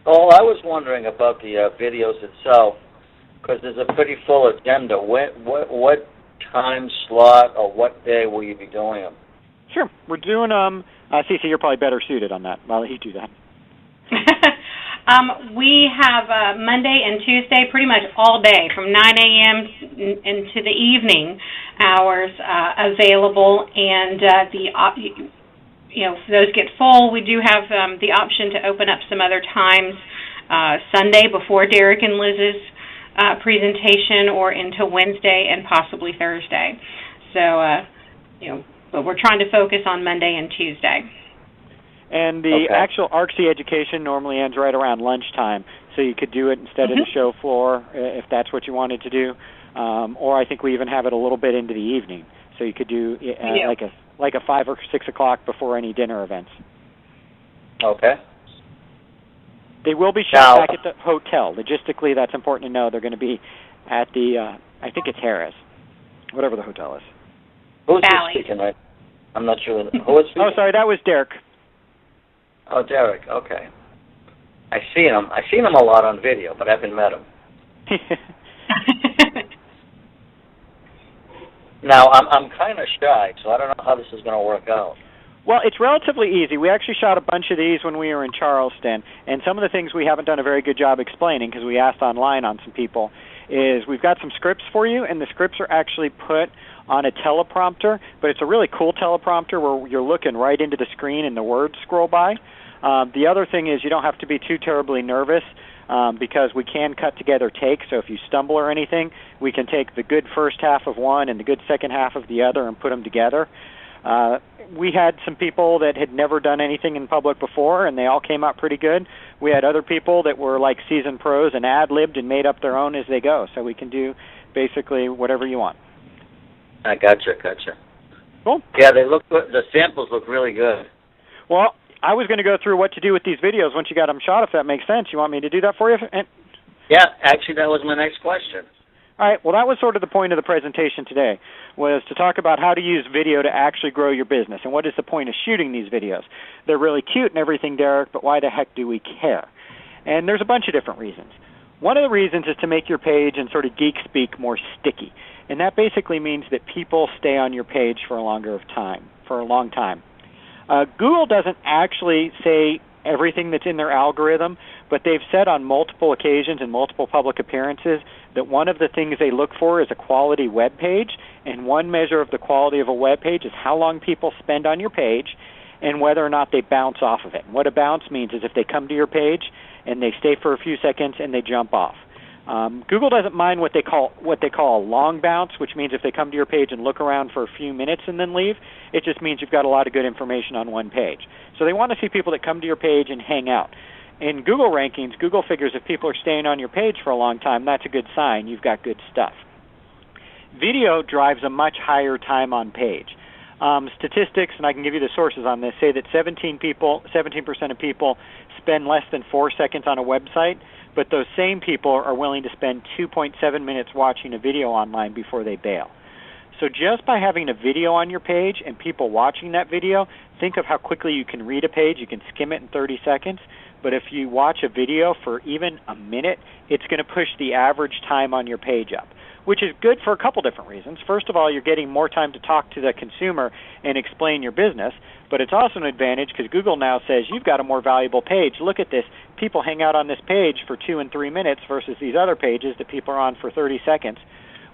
Oh, I was wondering about the videos itself, because there's a pretty full agenda. What time slot or what day will you be doing them? Sure. We're doing, Cece, you're probably better suited on that. I'll let you do that. We have Monday and Tuesday pretty much all day from 9 a.m. into the evening hours available, and if those get full, we do have the option to open up some other times Sunday before Derek and Liz's presentation, or into Wednesday and possibly Thursday. So, but we're trying to focus on Monday and Tuesday. And the actual ARCSI education normally ends right around lunchtime, so you could do it instead of the show floor if that's what you wanted to do. Or I think we even have it a little bit into the evening, so you could do like a 5 or 6 o'clock before any dinner events. Okay. They will be shot back at the hotel. Logistically, that's important to know. They're going to be at the, I think it's Harris, whatever the hotel is. Who's speaking? I'm not sure. Who is speaking? Oh, sorry, that was Derek. Oh, Derek. Okay. I've seen him a lot on video, but I haven't met him. Now, I'm kind of shy, so I don't know how this is going to work out. Well, it's relatively easy. We actually shot a bunch of these when we were in Charleston, and some of the things we haven't done a very good job explaining, because we asked online on some people, is we've got some scripts for you, and the scripts are actually put on a teleprompter, but it's a really cool teleprompter where you're looking right into the screen and the words scroll by. The other thing is you don't have to be too terribly nervous because we can cut together takes, so if you stumble or anything, we can take the good first half of one and the good second half of the other and put them together. We had some people that had never done anything in public before, and they all came out pretty good. We had other people that were like seasoned pros and ad-libbed and made up their own as they go, so we can do basically whatever you want. I gotcha. Cool. Yeah, they look good. The samples look really good. Well, I was going to go through what to do with these videos once you got them shot, if that makes sense. You want me to do that for you? Yeah, actually, that was my next question. All right, well, that was sort of the point of the presentation today, was to talk about how to use video to actually grow your business, and what is the point of shooting these videos. They're really cute and everything, Derek, but why the heck do we care? And there's a bunch of different reasons. One of the reasons is to make your page, in sort of geek speak, more sticky, and that basically means that people stay on your page for a long time. Google doesn't actually say everything that's in their algorithm, but they've said on multiple occasions and multiple public appearances that one of the things they look for is a quality web page, and one measure of the quality of a web page is how long people spend on your page and whether or not they bounce off of it. And what a bounce means is if they come to your page and they stay for a few seconds and they jump off. Google doesn't mind what they call a long bounce, which means if they come to your page and look around for a few minutes and then leave, it just means you've got a lot of good information on one page. So they want to see people that come to your page and hang out. In Google rankings, Google figures if people are staying on your page for a long time, that's a good sign. You've got good stuff. Video drives a much higher time on page. Statistics, and I can give you the sources on this, say that 17% of people spend less than 4 seconds on a website, but those same people are willing to spend 2.7 minutes watching a video online before they bail. So just by having a video on your page and people watching that video, think of how quickly you can read a page. You can skim it in 30 seconds, but if you watch a video for even a minute, it's going to push the average time on your page up, which is good for a couple different reasons. First of all, you're getting more time to talk to the consumer and explain your business, but it's also an advantage because Google now says you've got a more valuable page. Look at this. People hang out on this page for 2 and 3 minutes versus these other pages that people are on for 30 seconds,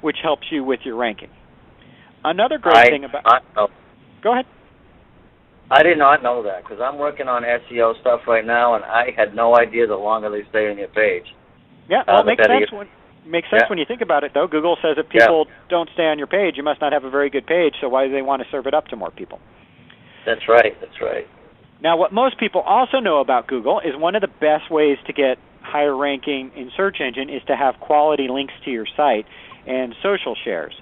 which helps you with your ranking. Another great thing about... Go ahead. I did not know that because I'm working on SEO stuff right now, and I had no idea the longer they stay on your page. Yeah, well, it makes sense. Makes sense when you think about it, though. Google says if people don't stay on your page, you must not have a very good page, so why do they want to serve it up to more people? That's right. Now, what most people also know about Google is one of the best ways to get higher ranking in search engine is to have quality links to your site and social shares.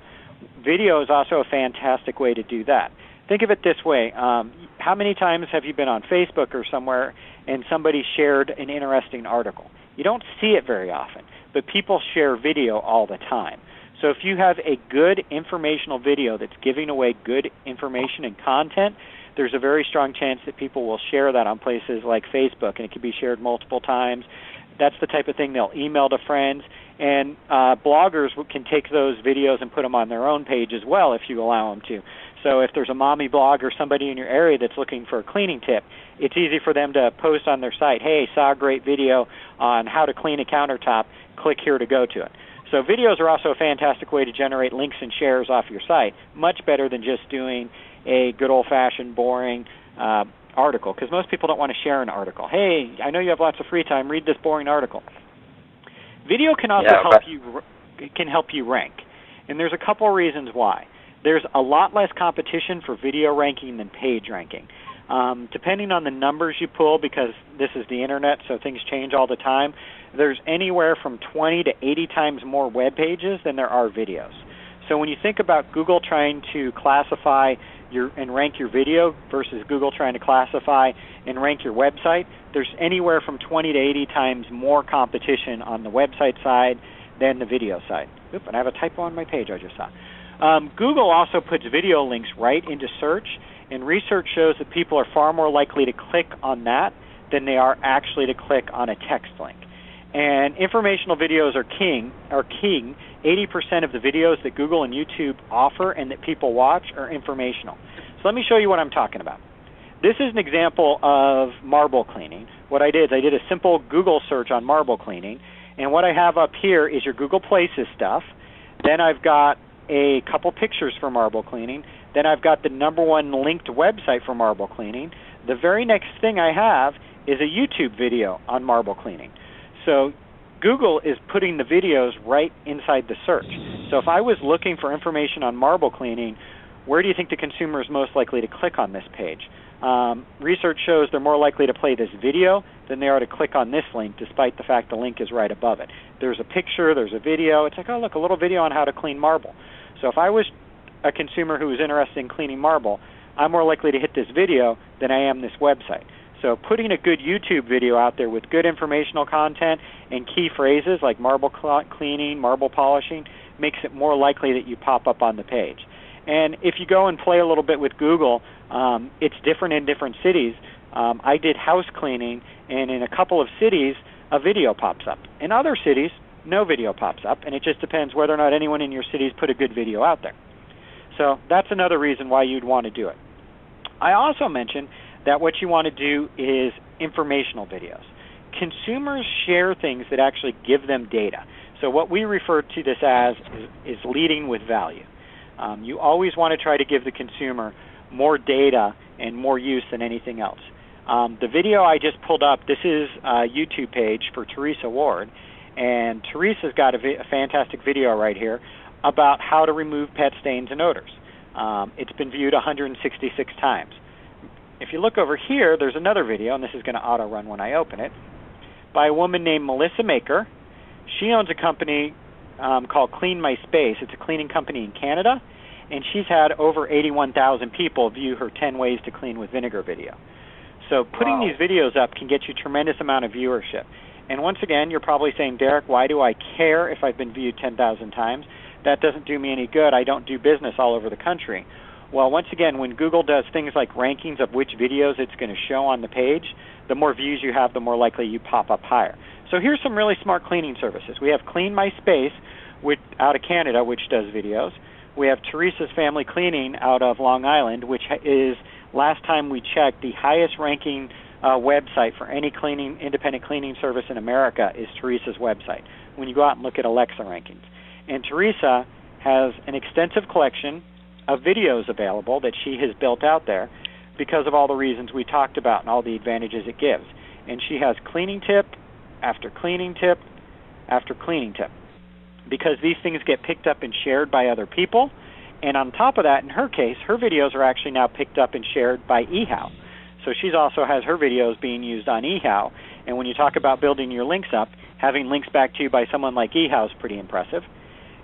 Video is also a fantastic way to do that. Think of it this way. How many times have you been on Facebook or somewhere and somebody shared an interesting article? You don't see it very often, but people share video all the time. So if you have a good informational video that's giving away good information and content, there's a very strong chance that people will share that on places like Facebook, and it can be shared multiple times. That's the type of thing they'll email to friends, and bloggers can take those videos and put them on their own page as well if you allow them to. So if there's a mommy blog or somebody in your area that's looking for a cleaning tip, it's easy for them to post on their site, hey, saw a great video on how to clean a countertop, click here to go to it. So videos are also a fantastic way to generate links and shares off your site, much better than just doing a good old-fashioned, boring article, because most people don't want to share an article. Hey, I know you have lots of free time, read this boring article. Video can also help you rank, and there's a couple reasons why. There's a lot less competition for video ranking than page ranking. Depending on the numbers you pull, because this is the internet, so things change all the time, there's anywhere from 20 to 80 times more web pages than there are videos. So when you think about Google trying to classify and rank your video versus Google trying to classify and rank your website, there's anywhere from 20 to 80 times more competition on the website side than the video side. Oop, and I have a typo on my page I just saw. Google also puts video links right into search, and research shows that people are far more likely to click on that than they are actually to click on a text link. And informational videos are king. 80% of the videos that Google and YouTube offer and that people watch are informational. So let me show you what I'm talking about. This is an example of marble cleaning. What I did is I did a simple Google search on marble cleaning, and what I have up here is your Google Places stuff. Then I've got a couple pictures for marble cleaning. Then I've got the #1 linked website for marble cleaning. The very next thing I have is a YouTube video on marble cleaning. So Google is putting the videos right inside the search. So if I was looking for information on marble cleaning, where do you think the consumer is most likely to click on this page? Research shows they're more likely to play this video than they are to click on this link, despite the fact the link is right above it. There's a picture, there's a video. It's like, oh, look, a little video on how to clean marble. So if I was a consumer who was interested in cleaning marble, I'm more likely to hit this video than I am this website. So putting a good YouTube video out there with good informational content and key phrases like marble cleaning, marble polishing, makes it more likely that you pop up on the page. And if you go and play a little bit with Google, it's different in different cities. I did house cleaning, and in a couple of cities, a video pops up. In other cities, no video pops up, and it just depends whether or not anyone in your cities put a good video out there. So that's another reason why you'd want to do it. I also mentioned that what you want to do is informational videos. Consumers share things that actually give them data. So what we refer to this as is leading with value. You always want to try to give the consumer more data and more use than anything else. The video I just pulled up, this is a YouTube page for Teresa Ward, and Teresa's got a fantastic video right here about how to remove pet stains and odors. It's been viewed 166 times. If you look over here, there's another video, and this is going to auto-run when I open it, by a woman named Melissa Maker. She owns a company called Clean My Space. It's a cleaning company in Canada, and she's had over 81,000 people view her 10 Ways to Clean with Vinegar video. So putting these videos up can get you a tremendous amount of viewership. And once again, you're probably saying, Derek, why do I care if I've been viewed 10,000 times? That doesn't do me any good. I don't do business all over the country. Well, once again, when Google does things like rankings of which videos it's going to show on the page, the more views you have, the more likely you pop up higher. So here's some really smart cleaning services. We have Clean My Space out of Canada, which does videos. We have Teresa's Family Cleaning out of Long Island, which is, last time we checked, the highest ranking website for any independent cleaning service in America is Teresa's website, when you go out and look at Alexa rankings. And Teresa has an extensive collection of videos available that she has built out there because of all the reasons we talked about and all the advantages it gives. And she has cleaning tip after cleaning tip after cleaning tip, because these things get picked up and shared by other people. And on top of that, in her case, her videos are actually now picked up and shared by eHow. So she also has her videos being used on eHow. And when you talk about building your links up, having links back to you by someone like eHow is pretty impressive.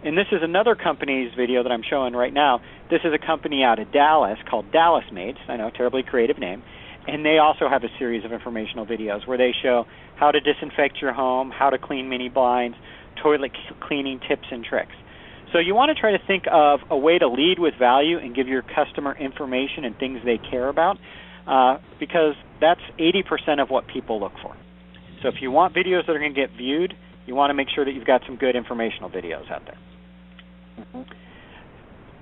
And this is another company's video that I'm showing right now. This is a company out of Dallas called Dallas Mates. I know, terribly creative name. And they also have a series of informational videos where they show how to disinfect your home, how to clean mini blinds, toilet cleaning tips and tricks. So you want to try to think of a way to lead with value and give your customer information and things they care about, because that's 80% of what people look for. So if you want videos that are going to get viewed, you want to make sure that you've got some good informational videos out there. Mm-hmm.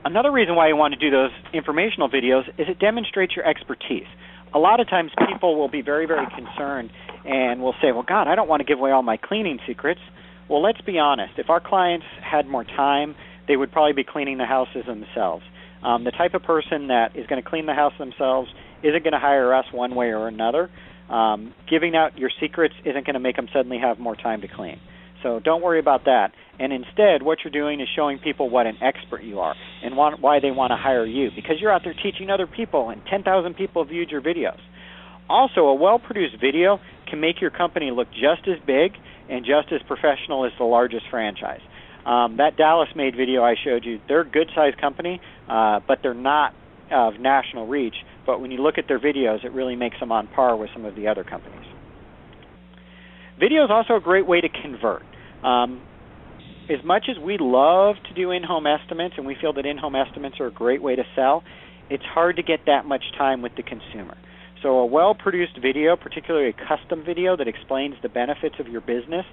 Another reason why you want to do those informational videos is it demonstrates your expertise. A lot of times people will be very, very concerned and will say, well, God, I don't want to give away all my cleaning secrets. Well, let's be honest. If our clients had more time, they would probably be cleaning the houses themselves. The type of person that is going to clean the house themselves isn't going to hire us one way or another. Giving out your secrets isn't going to make them suddenly have more time to clean. So don't worry about that. And instead, what you're doing is showing people what an expert you are and why they want to hire you, because you're out there teaching other people, and 10,000 people viewed your videos. Also, a well-produced video can make your company look just as big and just as professional as the largest franchise. That Dallas-made video I showed you, they're a good-sized company, but they're not of national reach. But when you look at their videos, it really makes them on par with some of the other companies. Video is also a great way to convert. As much as we love to do in-home estimates, and we feel that in-home estimates are a great way to sell, it's hard to get that much time with the consumer. So a well-produced video, particularly a custom video that explains the benefits of your business,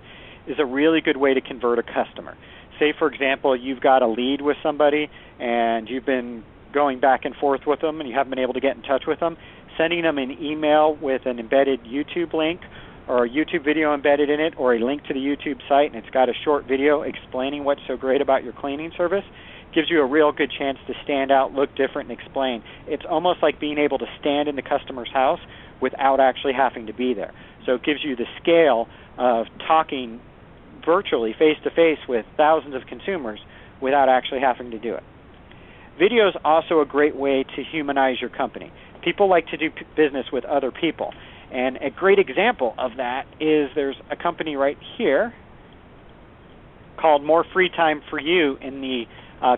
is a really good way to convert a customer. Say, for example, you've got a lead with somebody, and you've been going back and forth with them, and you haven't been able to get in touch with them. Sending them an email with an embedded YouTube link or a YouTube video embedded in it, or a link to the YouTube site, and it's got a short video explaining what's so great about your cleaning service, gives you a real good chance to stand out, look different, and explain. It's almost like being able to stand in the customer's house without actually having to be there. So it gives you the scale of talking virtually, face-to-face, with thousands of consumers without actually having to do it. Video is also a great way to humanize your company. People like to do business with other people. And a great example of that is there's a company right here called More Free Time for You in the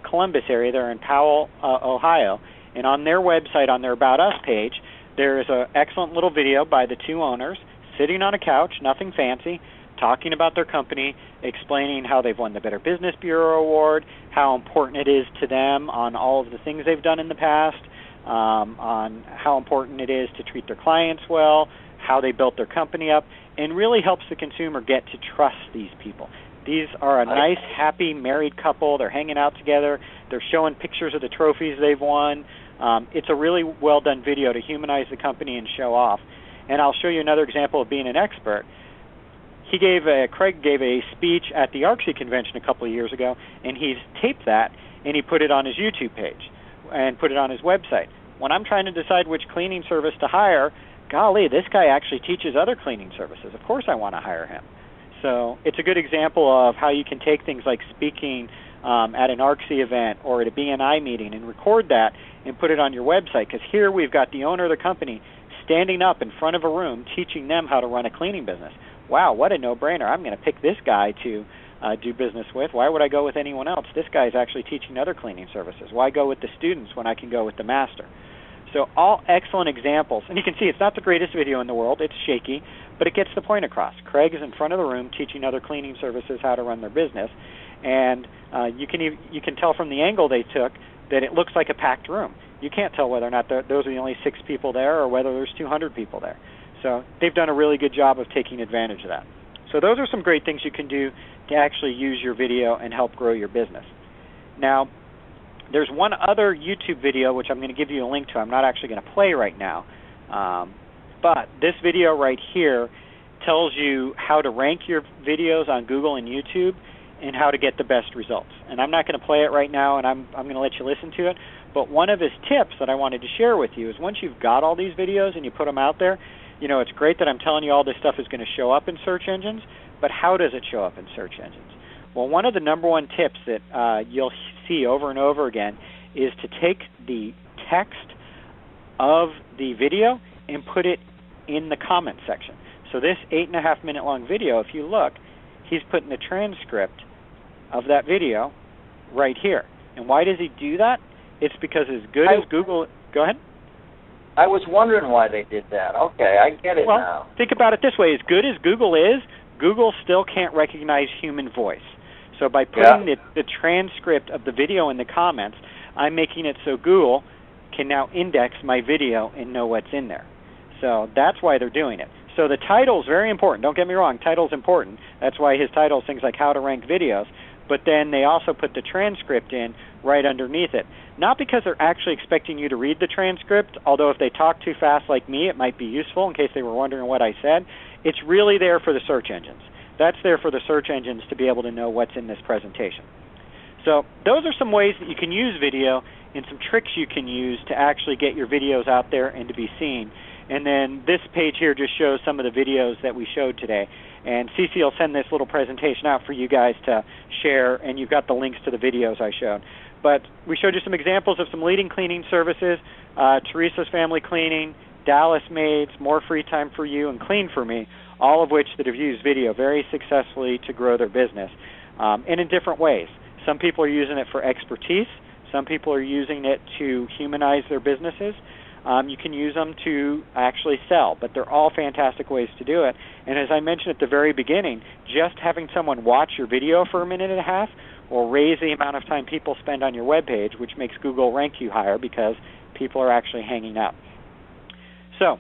Columbus area. They're in Powell, Ohio. And on their website, on their About Us page, there is an excellent little video by the two owners sitting on a couch, nothing fancy, talking about their company, explaining how they've won the Better Business Bureau Award, how important it is to them on all of the things they've done in the past, on how important it is to treat their clients well, how they built their company up, and really helps the consumer get to trust these people. These are a nice, happy, married couple. They're hanging out together. They're showing pictures of the trophies they've won. It's a really well-done video to humanize the company and show off. And I'll show you another example of being an expert. Craig gave a speech at the ARCSI convention a couple of years ago, and he's taped that, and he put it on his YouTube page and put it on his website. When I'm trying to decide which cleaning service to hire, golly, this guy actually teaches other cleaning services. Of course I want to hire him. So it's a good example of how you can take things like speaking at an ARCSI event or at a BNI meeting and record that and put it on your website, because here we've got the owner of the company standing up in front of a room teaching them how to run a cleaning business. Wow, what a no-brainer. I'm going to pick this guy to do business with. Why would I go with anyone else? This guy is actually teaching other cleaning services. Why go with the students when I can go with the master? So all excellent examples. And you can see it's not the greatest video in the world. It's shaky, but it gets the point across. Craig is in front of the room teaching other cleaning services how to run their business. And you can tell from the angle they took that it looks like a packed room. You can't tell whether or not those are the only 6 people there or whether there's 200 people there. So they've done a really good job of taking advantage of that. So those are some great things you can do to actually use your video and help grow your business. Now, there's one other YouTube video which I'm going to give you a link to. I'm not actually going to play right now. But this video right here tells you how to rank your videos on Google and YouTube and how to get the best results. And I'm not going to play it right now, and I'm going to let you listen to it. But one of his tips that I wanted to share with you is once you've got all these videos and you put them out there, you know, it's great that I'm telling you all this stuff is going to show up in search engines, but how does it show up in search engines? Well, one of the number one tips that you'll see over and over again is to take the text of the video and put it in the comment section. So this 8.5-minute long video, if you look, he's putting the transcript of that video right here. And why does he do that? It's because as good as Google... Go ahead. I was wondering why they did that. Okay, I get it now. Think about it this way. As good as Google is, Google still can't recognize human voice. So by putting the transcript of the video in the comments, I'm making it so Google can now index my video and know what's in there. So that's why they're doing it. So the title is very important. Don't get me wrong, title's important. That's why his title is things like How to Rank Videos. But then they also put the transcript in right underneath it. Not because they're actually expecting you to read the transcript, although if they talk too fast like me, it might be useful in case they were wondering what I said. It's really there for the search engines. That's there for the search engines to be able to know what's in this presentation. So those are some ways that you can use video and some tricks you can use to actually get your videos out there and to be seen. And then this page here just shows some of the videos that we showed today. And Cece will send this little presentation out for you guys to share, and you've got the links to the videos I showed. But we showed you some examples of some leading cleaning services, Teresa's Family Cleaning, Dallas Maids, More Free Time for You, and Clean for Me, all of which that have used video very successfully to grow their business, and in different ways. Some people are using it for expertise. Some people are using it to humanize their businesses. You can use them to actually sell, but they're all fantastic ways to do it. And as I mentioned at the very beginning, just having someone watch your video for a minute and a half will raise the amount of time people spend on your web page, which makes Google rank you higher because people are actually hanging out. So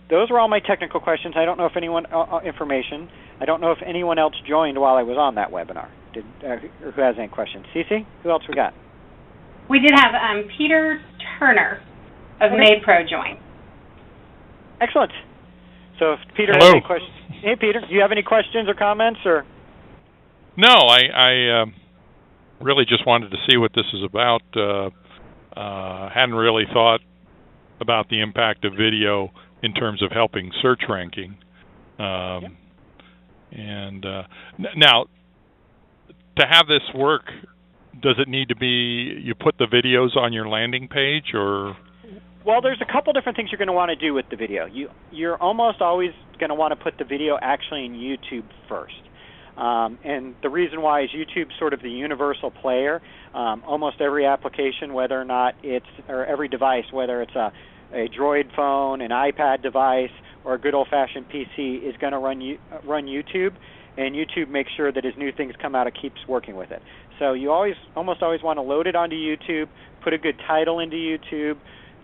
those are all my technical questions. I don't know if anyone information. I don't know if anyone else joined while I was on that webinar. Who has any questions? Cece, who else we got? We did have Peter Turner of MadePro join. Excellent. So if Peter Hello. has any questions. Hey, Peter, do you have any questions or comments? Or? No, I really just wanted to see what this is about. Hadn't really thought about the impact of video in terms of helping search ranking. And now, to have this work, does it need to be you put the videos on your landing page, or? Well, there's a couple different things you're going to want to do with the video. You're almost always going to want to put the video actually in YouTube first. And the reason why is YouTube's sort of the universal player. Almost every application, whether or not it's, or every device, whether it's a Droid phone, an iPad device, or a good old-fashioned PC, is going to run YouTube. And YouTube makes sure that as new things come out, it keeps working with it. So you almost always want to load it onto YouTube, put a good title into YouTube,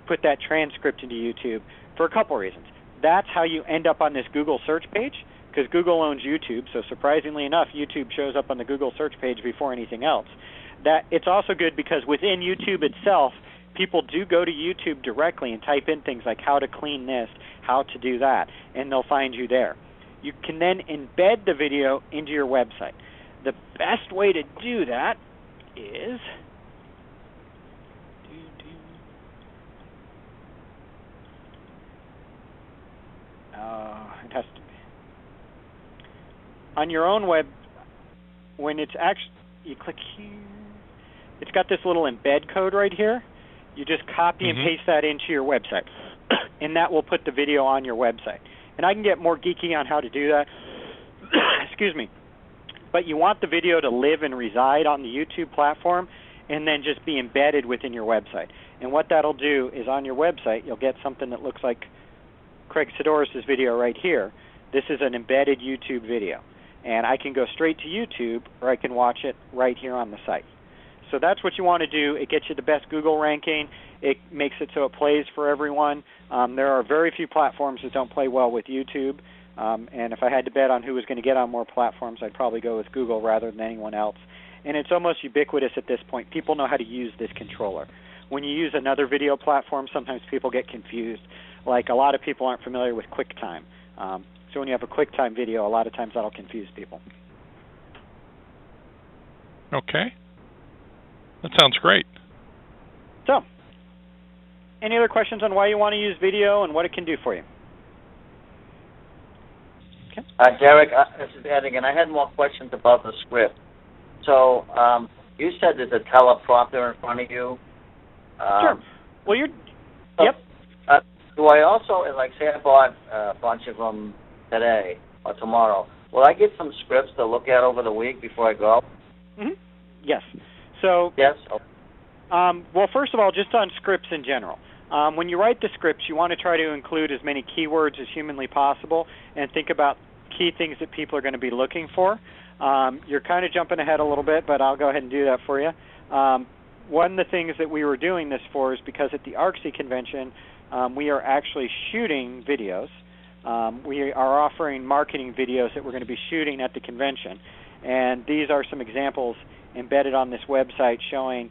put that transcript into YouTube for a couple reasons. That's how you end up on this Google search page, because Google owns YouTube, so surprisingly enough, YouTube shows up on the Google search page before anything else. That it's also good because within YouTube itself, people do go to YouTube directly and type in things like how to clean this, how to do that, and they'll find you there. You can then embed the video into your website. The best way to do that is it has to be on your own web. When it's actually, you click here, it's got this little embed code right here. You just copy and paste that into your website, and that will put the video on your website. And I can get more geeky on how to do that. Excuse me. But you want the video to live and reside on the YouTube platform and then just be embedded within your website. And what that'll do is on your website, you'll get something that looks like Craig Sidoris' video right here. This is an embedded YouTube video. And I can go straight to YouTube, or I can watch it right here on the site. So that's what you want to do. It gets you the best Google ranking. It makes it so it plays for everyone. There are very few platforms that don't play well with YouTube. And if I had to bet on who was going to get on more platforms, I'd probably go with Google rather than anyone else. And it's almost ubiquitous at this point. People know how to use this controller. When you use another video platform, sometimes people get confused. Like a lot of people aren't familiar with QuickTime. So when you have a QuickTime video, a lot of times that'll confuse people. Okay. That sounds great. So, any other questions on why you want to use video and what it can do for you? Okay. Derek, this is Ed again. I had more questions about the script. So, you said there's a teleprompter in front of you. Sure. Well, yep. Do I also, like, say I bought a bunch of them today or tomorrow, will I get some scripts to look at over the week before I go? Yes. So, yes. Well, first of all, just on scripts in general. When you write the scripts, you want to try to include as many keywords as humanly possible and think about key things that people are going to be looking for. You're kind of jumping ahead a little bit, but I'll go ahead and do that for you. One of the things that we were doing this for is because at the ARCSI convention, we are actually shooting videos. We are offering marketing videos that we're going to be shooting at the convention. And these are some examples embedded on this website showing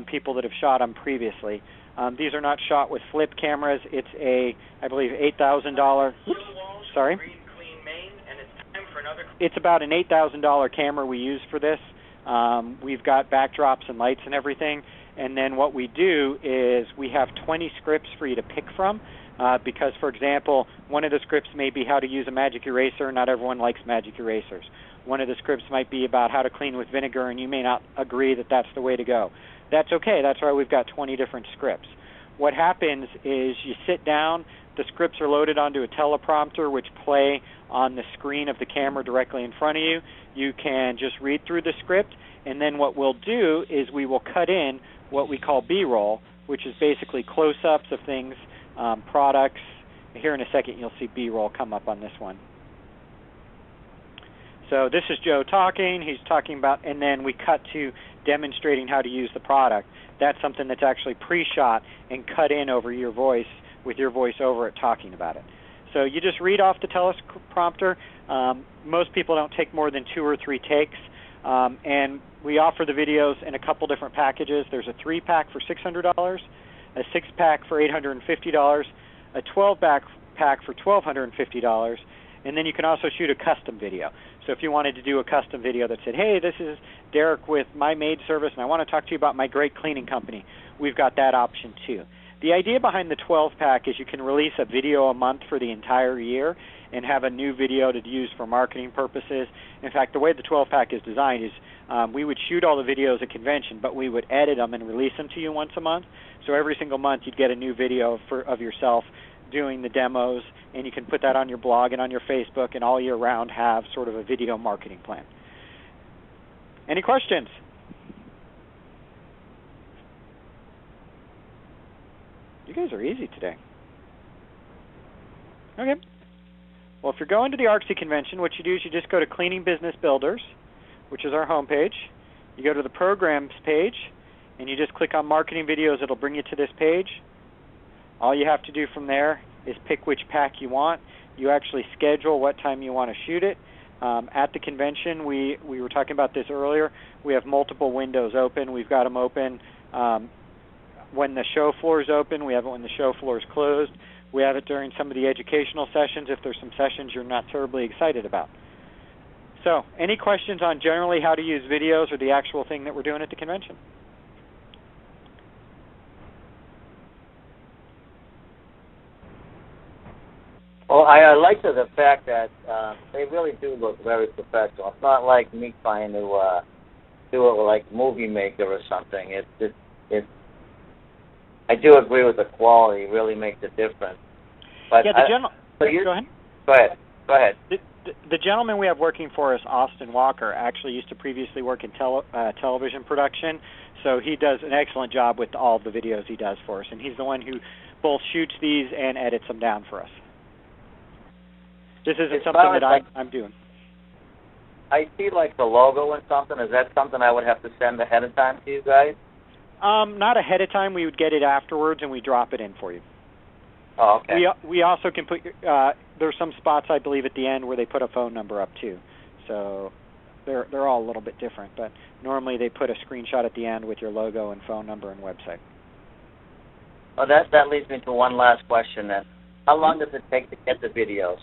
people that have shot them previously. These are not shot with flip cameras. It's a, I believe, $8,000. Sorry. It's about an $8,000 camera we use for this. We've got backdrops and lights and everything. And then what we do is we have 20 scripts for you to pick from. Because, for example, one of the scripts may be how to use a magic eraser. Not everyone likes magic erasers. One of the scripts might be about how to clean with vinegar, and you may not agree that that's the way to go. That's okay. That's why we've got 20 different scripts. What happens is you sit down, the scripts are loaded onto a teleprompter which play on the screen of the camera directly in front of you. You can just read through the script, and then what we'll do is we will cut in what we call B-roll, which is basically close-ups of things, products. Here in a second you'll see B-roll come up on this one. So this is Joe talking. He's talking about, and then we cut to demonstrating how to use the product. That's something that's actually pre-shot and cut in over your voice with your voice over it talking about it. So you just read off the teleprompter. Most people don't take more than 2 or 3 takes. And we offer the videos in a couple different packages. There's a 3-pack for $600, a 6-pack for $850, a 12-pack for $1,250, and then you can also shoot a custom video. So if you wanted to do a custom video that said, hey, this is Derek with My Maid Service, and I want to talk to you about my great cleaning company, we've got that option too. The idea behind the 12-pack is you can release a video a month for the entire year and have a new video to use for marketing purposes. In fact, the way the 12-pack is designed is we would shoot all the videos at convention, but we would edit them and release them to you once a month. So every single month you'd get a new video of yourself doing the demos, and you can put that on your blog and on your Facebook, and all year round have sort of a video marketing plan. Any questions? You guys are easy today. Okay. Well, if you're going to the ARCSI convention, what you do is you just go to Cleaning Business Builders, which is our homepage. You go to the Programs page, and you just click on Marketing Videos. It'll bring you to this page. All you have to do from there is pick which pack you want. You actually schedule what time you want to shoot it. At the convention, we were talking about this earlier, we have multiple windows open. We've got them open when the show floor is open. We have it when the show floor is closed. We have it during some of the educational sessions if there's some sessions you're not terribly excited about. So, any questions on generally how to use videos or the actual thing that we're doing at the convention? Well, I like the fact that they really do look very professional. It's not like me trying to do it like Movie Maker or something. I do agree with the quality. It really makes a difference. But yeah, go ahead. Go ahead. The gentleman we have working for us, Austin Walker, actually used to previously work in television production, so he does an excellent job with all the videos he does for us, and he's the one who both shoots these and edits them down for us. This isn't something that I'm doing. I see like the logo and something. Is that something I would have to send ahead of time to you guys? Not ahead of time. We would get it afterwards, and we drop it in for you. Oh, okay. We also can put there's some spots I believe at the end where they put a phone number up too. So they're all a little bit different, but normally they put a screenshot at the end with your logo and phone number and website. Well, that leads me to one last question then. How long does it take to get the videos?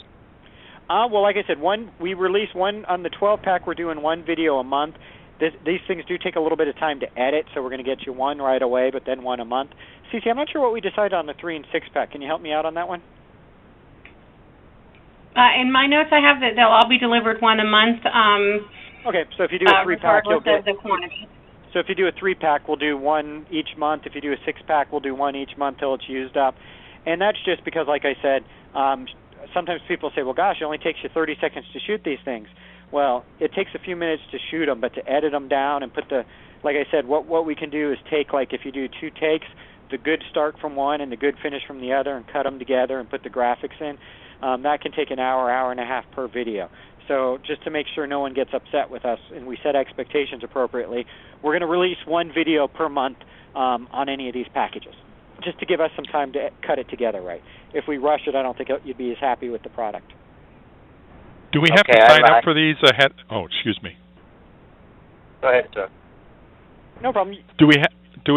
Well, like I said, we release one on the 12-pack. We're doing one video a month. These things do take a little bit of time to edit, so we're going to get you one right away, but then one a month. Cece, I'm not sure what we decided on the 3- and 6-pack. Can you help me out on that one? In my notes, I have that they'll all be delivered one a month. Okay, so if you do a 3-pack, you'll get the quantity. So if you do a 3-pack, we'll do one each month. If you do a 6-pack, we'll do one each month till it's used up. And that's just because, like I said, sometimes people say, well, gosh, it only takes you 30 seconds to shoot these things. Well, it takes a few minutes to shoot them, but to edit them down and put like I said, what we can do is take, like if you do 2 takes, the good start from one and the good finish from the other and cut them together and put the graphics in. that can take an hour, hour and a half per video. So just to make sure no one gets upset with us and we set expectations appropriately, we're going to release one video per month on any of these packages, just to give us some time to cut it together right. If we rush it, I don't think you'd be as happy with the product. Do we have to sign up for these ahead? Oh, excuse me. Go ahead, sir. No problem. Do we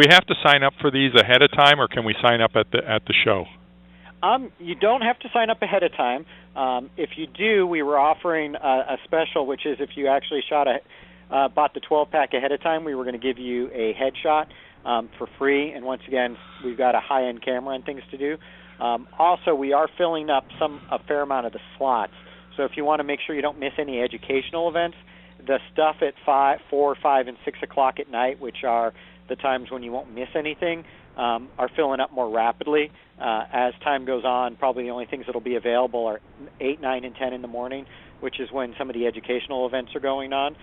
have to sign up for these ahead of time, or can we sign up at the show? You don't have to sign up ahead of time. If you do, we were offering a special, which is if you actually bought the 12-pack ahead of time, we were going to give you a headshot for free. And once again, we've got a high-end camera and things to do. Also, we are filling up a fair amount of the slots. So if you want to make sure you don't miss any educational events, the stuff at 4, 5, and 6 o'clock at night, which are the times when you won't miss anything, are filling up more rapidly. As time goes on, probably the only things that will be available are 8, 9, and 10 in the morning, which is when some of the educational events are going on.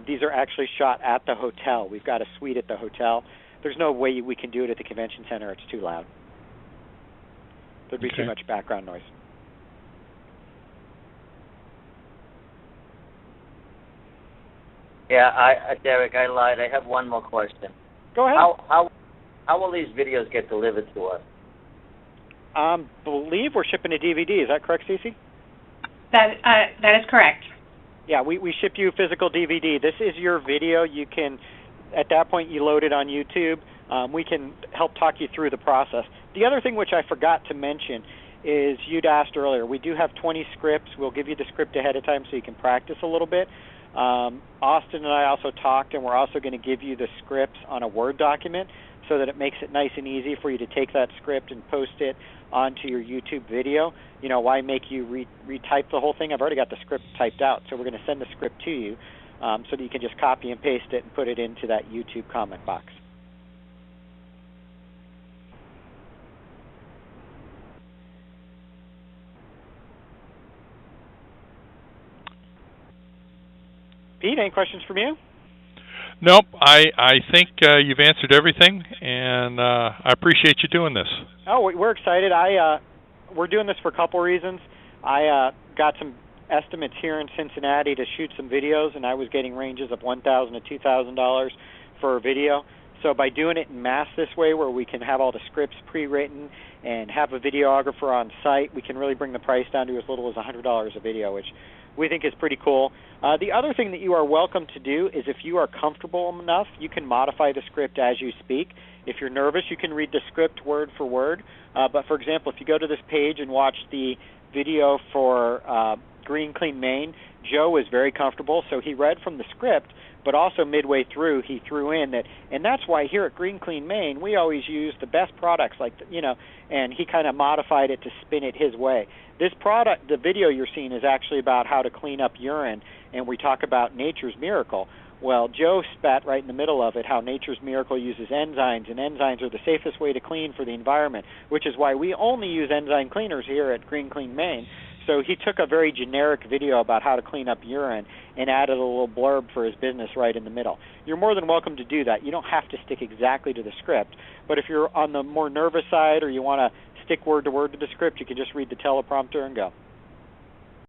These are actually shot at the hotel. We've got a suite at the hotel. There's no way we can do it at the convention center. It's too loud. There'd be too much background noise. Yeah, Derek, I lied. I have one more question. Go ahead. How will these videos get delivered to us? Believe we're shipping a DVD. Is that correct, Cece? That is correct. Yeah, we ship you a physical DVD. This is your video. You can, at that point, you load it on YouTube. We can help talk you through the process. The other thing which I forgot to mention is you'd asked earlier, we do have 20 scripts. We'll give you the script ahead of time so you can practice a little bit. Austin and I also talked, and we're also going to give you the scripts on a Word document so that it makes it nice and easy for you to take that script and post it onto your YouTube video. You know, why make you retype the whole thing? I've already got the script typed out, so we're going to send the script to you so that you can just copy and paste it and put it into that YouTube comment box. Pete, any questions from you? Nope. I think you've answered everything, and I appreciate you doing this. Oh, we're excited. We're doing this for a couple reasons. I got some estimates here in Cincinnati to shoot some videos, and I was getting ranges of $1,000 to $2,000 for a video. So by doing it in mass this way, where we can have all the scripts pre-written and have a videographer on site, we can really bring the price down to as little as $100 a video, which we think is pretty cool. The other thing that you are welcome to do is if you are comfortable enough, you can modify the script as you speak. If you're nervous, you can read the script word for word. But for example, if you go to this page and watch the video for Green Clean Maine, Joe was very comfortable, so he read from the script, but also midway through he threw in that, and that's why here at Green Clean Maine we always use the best products, like, and he kind of modified it to spin it his way. This product, the video you're seeing, is actually about how to clean up urine, and we talk about Nature's Miracle. Well, Joe spat right in the middle of it, how Nature's Miracle uses enzymes, and enzymes are the safest way to clean for the environment, which is why we only use enzyme cleaners here at Green Clean Maine. So he took a very generic video about how to clean up urine and added a little blurb for his business right in the middle. You're more than welcome to do that. You don't have to stick exactly to the script, but if you're on the more nervous side or you want to stick word to word to the script, you can just read the teleprompter and go.